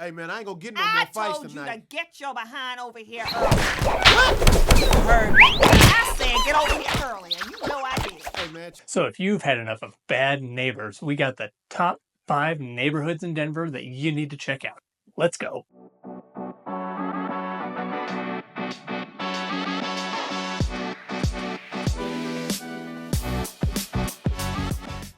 Hey, man, I ain't gonna get no more I fights told you tonight. to get your behind over here early. You heard me. I said get over here early, and you know I did. Hey, man. So if you've had enough of bad neighbors, we got the top 5 neighborhoods in Denver that you need to check out. Let's go.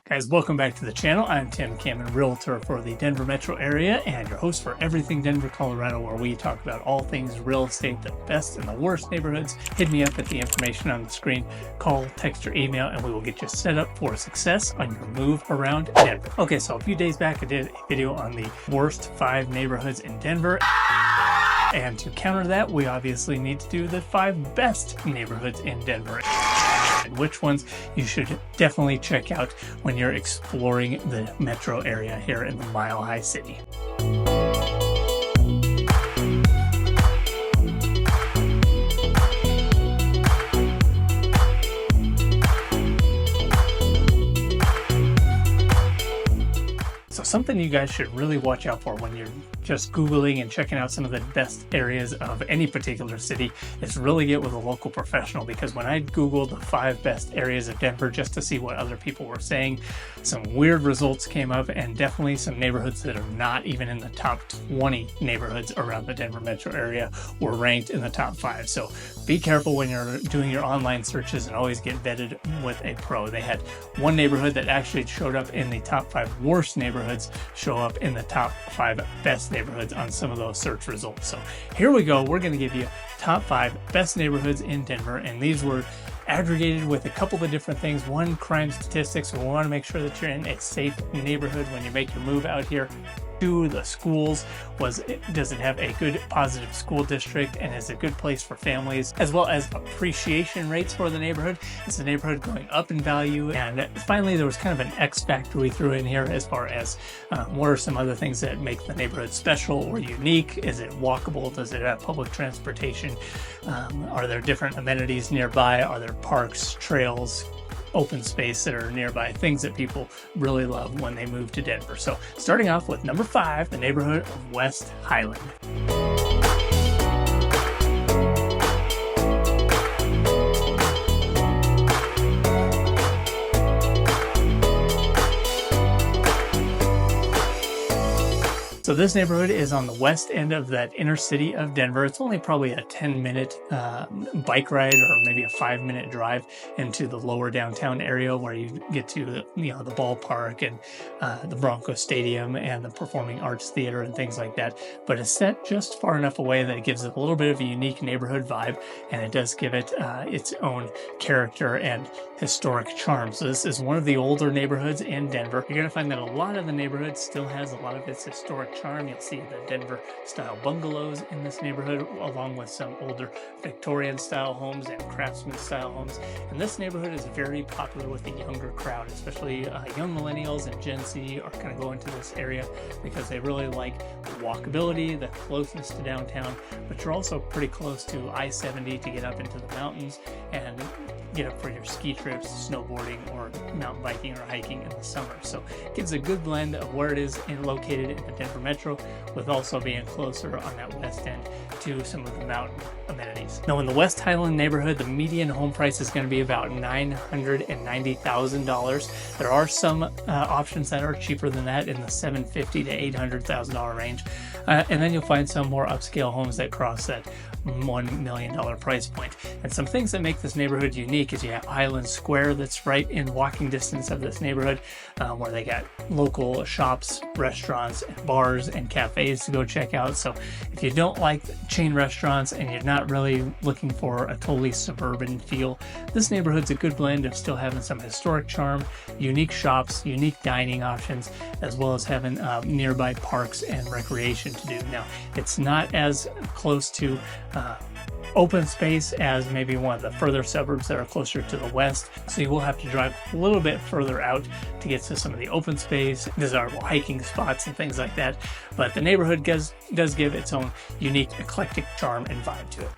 Guys, welcome back to the channel. I'm Tim Kamen, realtor for the Denver metro area and your host for Everything Denver, Colorado, where we talk about all things real estate, the best and the worst neighborhoods. Hit me up at the information on the screen. Call, text, or email, and we will get you set up for success on your move around Denver. Okay, so a few days back, I did a video on the worst 5 neighborhoods in Denver. And to counter that, we obviously need to do the 5 best neighborhoods in Denver. And which ones you should definitely check out when you're exploring the metro area here in the Mile High City. So something you guys should really watch out for when you're just Googling and checking out some of the best areas of any particular city is really get with a local professional, because when I Googled the 5 best areas of Denver just to see what other people were saying, some weird results came up, and definitely some neighborhoods that are not even in the top 20 neighborhoods around the Denver metro area were ranked in the top 5. So be careful when you're doing your online searches and always get vetted with a pro. They had one neighborhood that actually showed up in the top 5 worst neighborhoods show up in the top 5 best neighborhoods on some of those search results. So here we go. We're going to give you top 5 best neighborhoods in Denver, and these were aggregated with a couple of different things. One, crime statistics. We want to make sure that you're in a safe neighborhood when you make your move out here. 2, the schools. Does it have a good positive school district and is a good place for families, as well as appreciation rates for the neighborhood. Is the neighborhood going up in value? And finally, there was kind of an X factor we threw in here as far as what are some other things that make the neighborhood special or unique? Is it walkable? Does it have public transportation? Are there different amenities nearby? Are there parks, trails, open space that are nearby, things that people really love when they move to Denver? So starting off with number 5, the neighborhood of West Highland. So this neighborhood is on the west end of that inner city of Denver. It's only probably a 10-minute bike ride or maybe a 5-minute drive into the lower downtown area, where you get to the ballpark and the Bronco Stadium and the Performing Arts Theater and things like that. But it's set just far enough away that it gives it a little bit of a unique neighborhood vibe, and it does give it its own character and historic charm. So this is one of the older neighborhoods in Denver. You're going to find that a lot of the neighborhood still has a lot of its historic charm. You'll see the Denver style bungalows in this neighborhood, along with some older Victorian style homes and craftsman style homes. And this neighborhood is very popular with the younger crowd, especially young millennials and Gen Z are going to go into this area because they really like the walkability, the closeness to downtown, but you're also pretty close to I-70 to get up into the mountains and get up for your ski trips, snowboarding, or mountain biking or hiking in the summer. So it gives a good blend of where it is located in the Denver metro, with also being closer on that west end to some of the mountain amenities. Now in the West Highland neighborhood, the median home price is going to be about $990,000. There are some options that are cheaper than that in the $750,000 to $800,000 range. And then you'll find some more upscale homes that cross that $1 million price point. And some things that make this neighborhood unique is you have Highland Square that's right in walking distance of this neighborhood, where they got local shops, restaurants, and bars and cafes to go check out. So if you don't like chain restaurants and you're not really looking for a totally suburban feel, this neighborhood's a good blend of still having some historic charm, unique shops, unique dining options, as well as having nearby parks and recreation to do. Now, it's not as close to open space as maybe one of the further suburbs that are closer to the west, so you will have to drive a little bit further out to get to some of the open space, desirable hiking spots and things like that. But the neighborhood does give its own unique eclectic charm and vibe to it.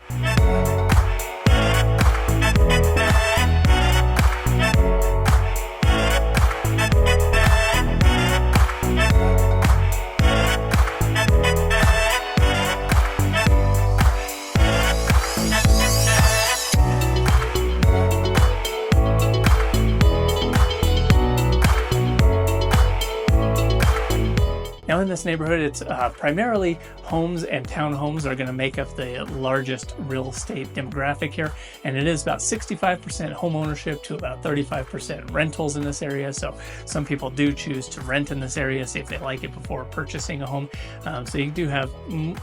in this neighborhood, it's primarily homes and townhomes are going to make up the largest real estate demographic here. And it is about 65% home ownership to about 35% rentals in this area. So some people do choose to rent in this area, see if they like it before purchasing a home. So you do have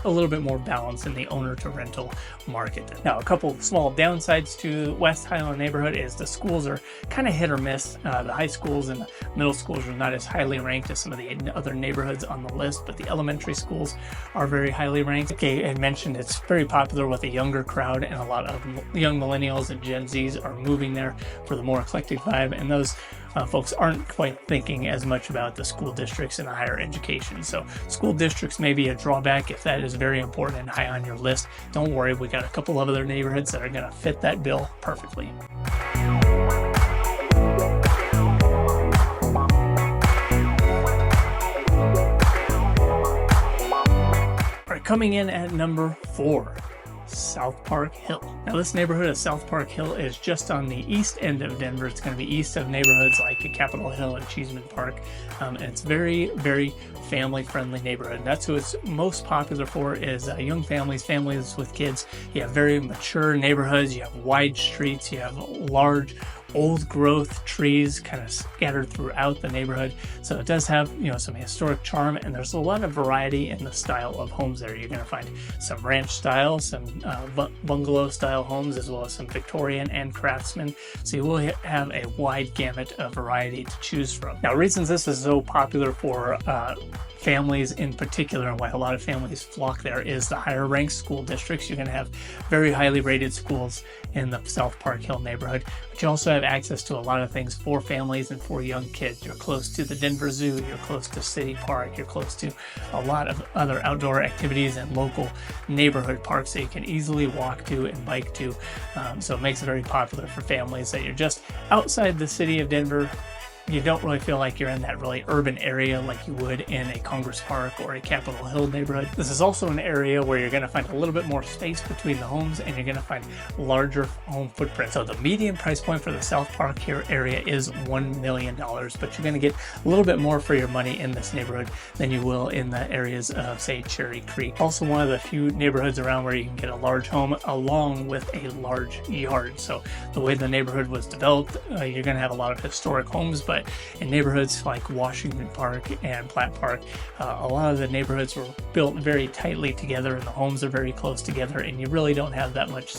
a little bit more balance in the owner to rental market. Now, a couple small downsides to West Highland neighborhood is the schools are kind of hit or miss. The high schools and the middle schools are not as highly ranked as some of the other neighborhoods on the list, but the elementary schools are very highly ranked. Okay, I mentioned it's very popular with a younger crowd, and a lot of young millennials and Gen Zs are moving there for the more eclectic vibe, and those folks aren't quite thinking as much about the school districts and higher education. So school districts may be a drawback if that is very important and high on your list. Don't worry, we got a couple of other neighborhoods that are going to fit that bill perfectly. Coming in at number 4, South Park Hill. Now, this neighborhood of South Park Hill is just on the east end of Denver. It's going to be east of neighborhoods like Capitol Hill and Cheeseman Park. And it's very, very family-friendly neighborhood. And that's who it's most popular for, is young families, families with kids. You have very mature neighborhoods. You have wide streets. You have large old growth trees kind of scattered throughout the neighborhood. So it does have, some historic charm, and there's a lot of variety in the style of homes there. You're going to find some ranch style, some bungalow style homes, as well as some Victorian and craftsman. So you will have a wide gamut of variety to choose from. Now, reasons this is so popular for families in particular, and why a lot of families flock there, is the higher ranked school districts. You're going to have very highly rated schools in the South Park Hill neighborhood, but you also have access to a lot of things for families and for young kids. You're close to the Denver Zoo, you're close to City Park, you're close to a lot of other outdoor activities and local neighborhood parks that you can easily walk to and bike to. So it makes it very popular for families that you're just outside the city of Denver. You don't really feel like you're in that really urban area like you would in a Congress Park or a Capitol Hill neighborhood. This is also an area where you're going to find a little bit more space between the homes, and you're going to find larger home footprints. So the median price point for the South Park here area is $1 million, but you're going to get a little bit more for your money in this neighborhood than you will in the areas of, say, Cherry Creek. Also one of the few neighborhoods around where you can get a large home along with a large yard. So the way the neighborhood was developed, you're going to have a lot of historic homes, but in neighborhoods like Washington Park and Platt Park, a lot of the neighborhoods were built very tightly together, and the homes are very close together, and you really don't have that much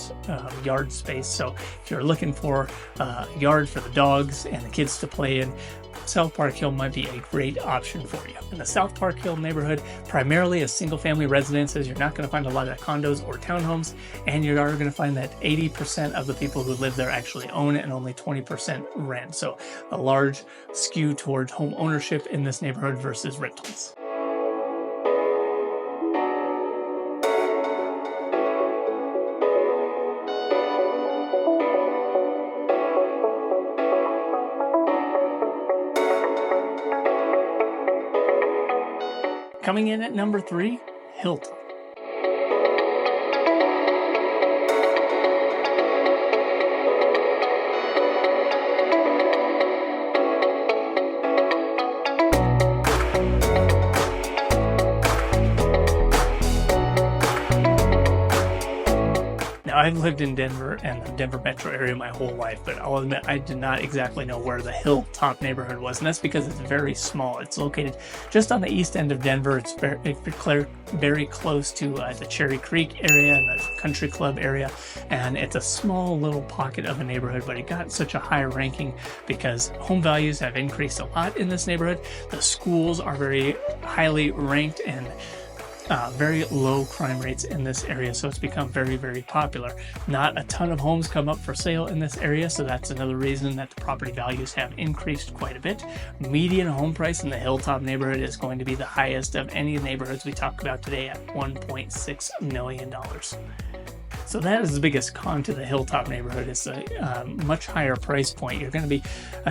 yard space. So if you're looking for a yard for the dogs and the kids to play in, South Park Hill might be a great option for you. In the South Park Hill neighborhood, primarily a single-family residences. You're not going to find a lot of condos or townhomes, and you are going to find that 80% of the people who live there actually own it and only 20% rent. So a large skew towards home ownership in this neighborhood versus rentals. Coming in at number 3, Hilton. Now, I've lived in Denver and the Denver metro area my whole life, but I'll admit I did not exactly know where the Hilltop neighborhood was, and that's because it's very small. It's located just on the east end of Denver. It's very close to the Cherry Creek area and the Country Club area, and it's a small little pocket of a neighborhood, but it got such a high ranking because home values have increased a lot in this neighborhood. The schools are very highly ranked, and very low crime rates in this area, so it's become very, very popular. Not a ton of homes come up for sale in this area, so that's another reason that the property values have increased quite a bit. Median home price in the Hilltop neighborhood is going to be the highest of any neighborhoods we talk about today at $1.6 million. So that is the biggest con to the Hilltop neighborhood. It's a much higher price point. You're going to be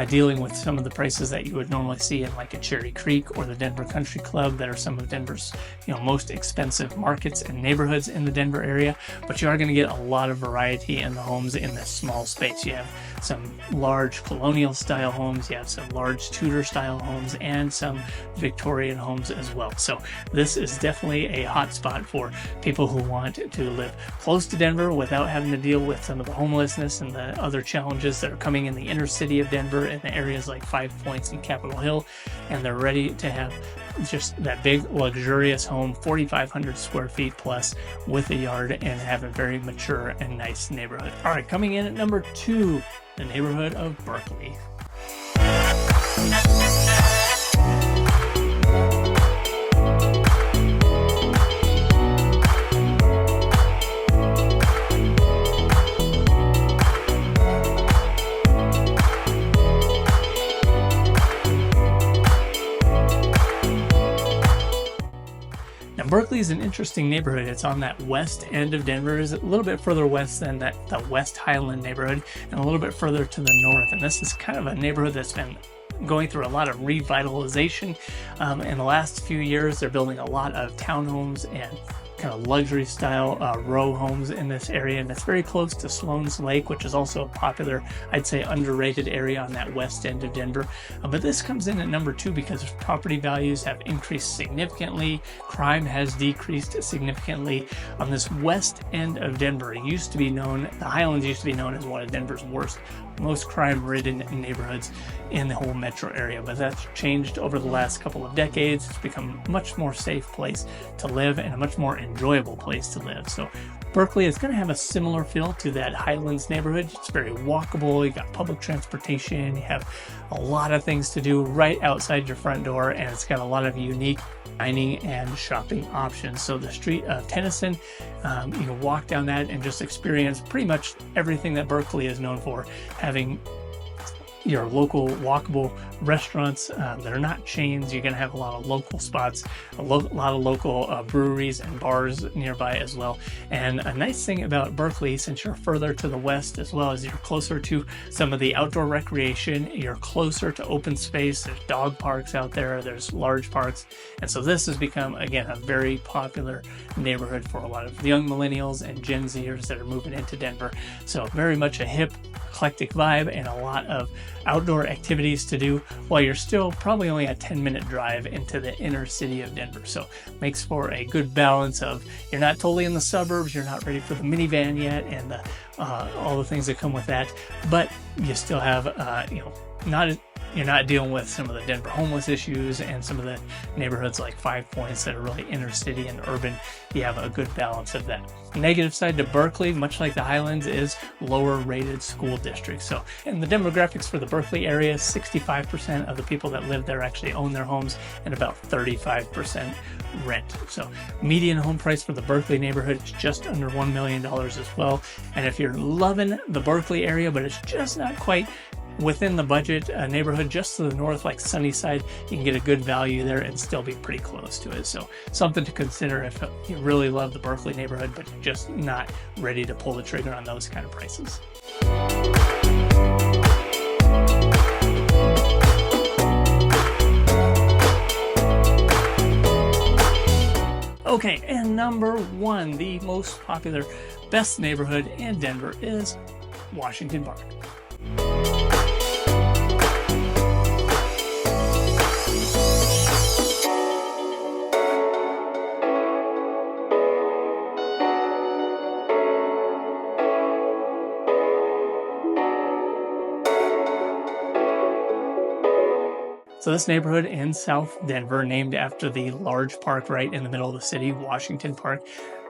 dealing with some of the prices that you would normally see in like a Cherry Creek or the Denver Country Club that are some of Denver's most expensive markets and neighborhoods in the Denver area. But you are going to get a lot of variety in the homes in this small space. You have some large colonial style homes, you have some large Tudor style homes, and some Victorian homes as well. So this is definitely a hot spot for people who want to live close to Denver without having to deal with some of the homelessness and the other challenges that are coming in the inner city of Denver and the areas like Five Points and Capitol Hill, and they're ready to have just that big luxurious home, 4,500 square feet plus, with a yard, and have a very mature and nice neighborhood. All right, coming in at number 2, the neighborhood of Berkeley. Berkeley is an interesting neighborhood. It's on that west end of Denver. It's a little bit further west than the West Highland neighborhood, and a little bit further to the north. And this is kind of a neighborhood that's been going through a lot of revitalization. In the last few years, they're building a lot of townhomes and kind of luxury style row homes in this area, and it's very close to Sloan's Lake, which is also a popular, I'd say, underrated area on that west end of Denver. But this comes in at number 2 because property values have increased significantly. Crime has decreased significantly on this west end of Denver. It used to be known, the Highlands used to be known as one of Denver's worst, most crime-ridden neighborhoods in the whole metro area, but that's changed over the last couple of decades. It's become a much more safe place to live and a much more enjoyable place to live. So Berkeley is going to have a similar feel to that Highlands neighborhood. It's very walkable. You got public transportation. You have a lot of things to do right outside your front door, and it's got a lot of unique dining and shopping options. So the street of Tennyson, you can walk down that and just experience pretty much everything that Berkeley is known for, having your local walkable restaurants that are not chains. You're going to have a lot of local spots, a lot of local breweries and bars nearby as well. And a nice thing about Berkeley, since you're further to the west as well, is you're closer to some of the outdoor recreation. You're closer to open space. There's dog parks out there. There's large parks. And so this has become, again, a very popular neighborhood for a lot of young millennials and Gen Zers that are moving into Denver. So very much a hip, eclectic vibe and a lot of outdoor activities to do while you're still probably only a 10-minute drive into the inner city of Denver. So makes for a good balance of, you're not totally in the suburbs, you're not ready for the minivan yet and all the things that come with that, but you still have you're not dealing with some of the Denver homeless issues and some of the neighborhoods like Five Points that are really inner city and urban. You have a good balance of that. Negative side to Berkeley, much like the Highlands, is lower rated school districts. So in the demographics for the Berkeley area, 65% of the people that live there actually own their homes and about 35% rent. So median home price for the Berkeley neighborhood is just under $1 million as well. And if you're loving the Berkeley area, but it's just not quite within the budget, a neighborhood just to the north like Sunnyside, you can get a good value there and still be pretty close to it. So something to consider if you really love the Berkeley neighborhood but you're just not ready to pull the trigger on those kind of prices. Okay, and number 1, the most popular, best neighborhood in Denver is Washington Park. So this neighborhood in South Denver, named after the large park right in the middle of the city, Washington Park,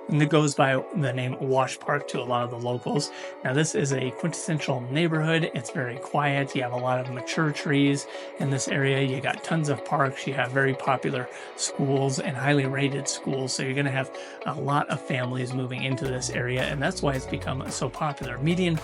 and it goes by the name Wash Park to a lot of the locals. Now this is a quintessential neighborhood. It's very quiet. You have a lot of mature trees in this area. You got tons of parks. You have very popular schools and highly rated schools. So you're going to have a lot of families moving into this area, and that's why it's become so popular. Median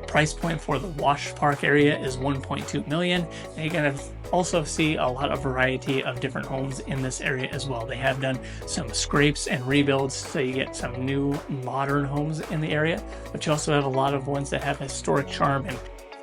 price point for the Wash Park area is $1.2 million. And you're going to also see a lot of variety of different homes in this area as well. They have done some scrapes and rebuilds, so you get some new modern homes in the area, but you also have a lot of ones that have historic charm and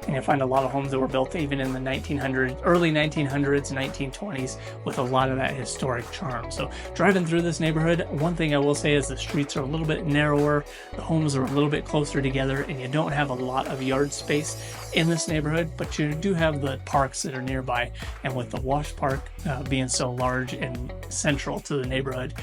And you'll find a lot of homes that were built even in the 1900s, early 1900s, 1920s, with a lot of that historic charm. So driving through this neighborhood, one thing I will say is the streets are a little bit narrower, the homes are a little bit closer together, and you don't have a lot of yard space in this neighborhood, but you do have the parks that are nearby. And with the Wash Park being so large and central to the neighborhood,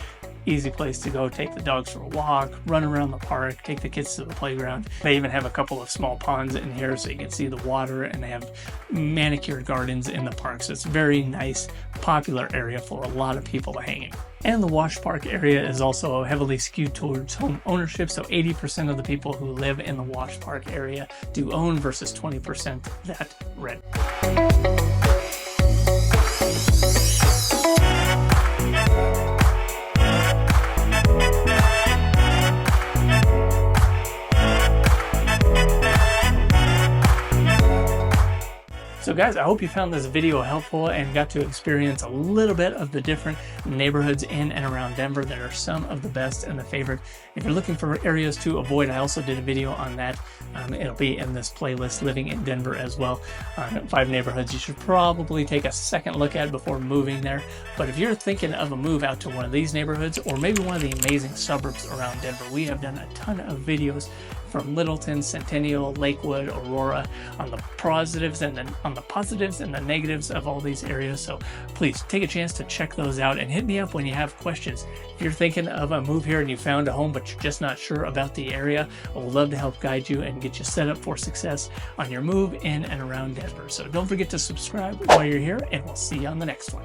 easy place to go take the dogs for a walk, run around the park, take the kids to the playground. They even have a couple of small ponds in here so you can see the water, and they have manicured gardens in the park. So it's a very nice, popular area for a lot of people to hang in. And the Wash Park area is also heavily skewed towards home ownership. So 80% of the people who live in the Wash Park area do own versus 20% that rent. So guys, I hope you found this video helpful and got to experience a little bit of the different neighborhoods in and around Denver that are some of the best and the favorite. If you're looking for areas to avoid, I also did a video on that. It'll be in this playlist, Living in Denver, as well. 5 neighborhoods you should probably take a second look at before moving there. But if you're thinking of a move out to one of these neighborhoods, or maybe one of the amazing suburbs around Denver, we have done a ton of videos from Littleton, Centennial, Lakewood, Aurora on the positives and the negatives of all these areas. So please take a chance to check those out and hit me up when you have questions. If you're thinking of a move here and you found a home but you're just not sure about the area, I would love to help guide you and get you set up for success on your move in and around Denver. So don't forget to subscribe while you're here, and we'll see you on the next one.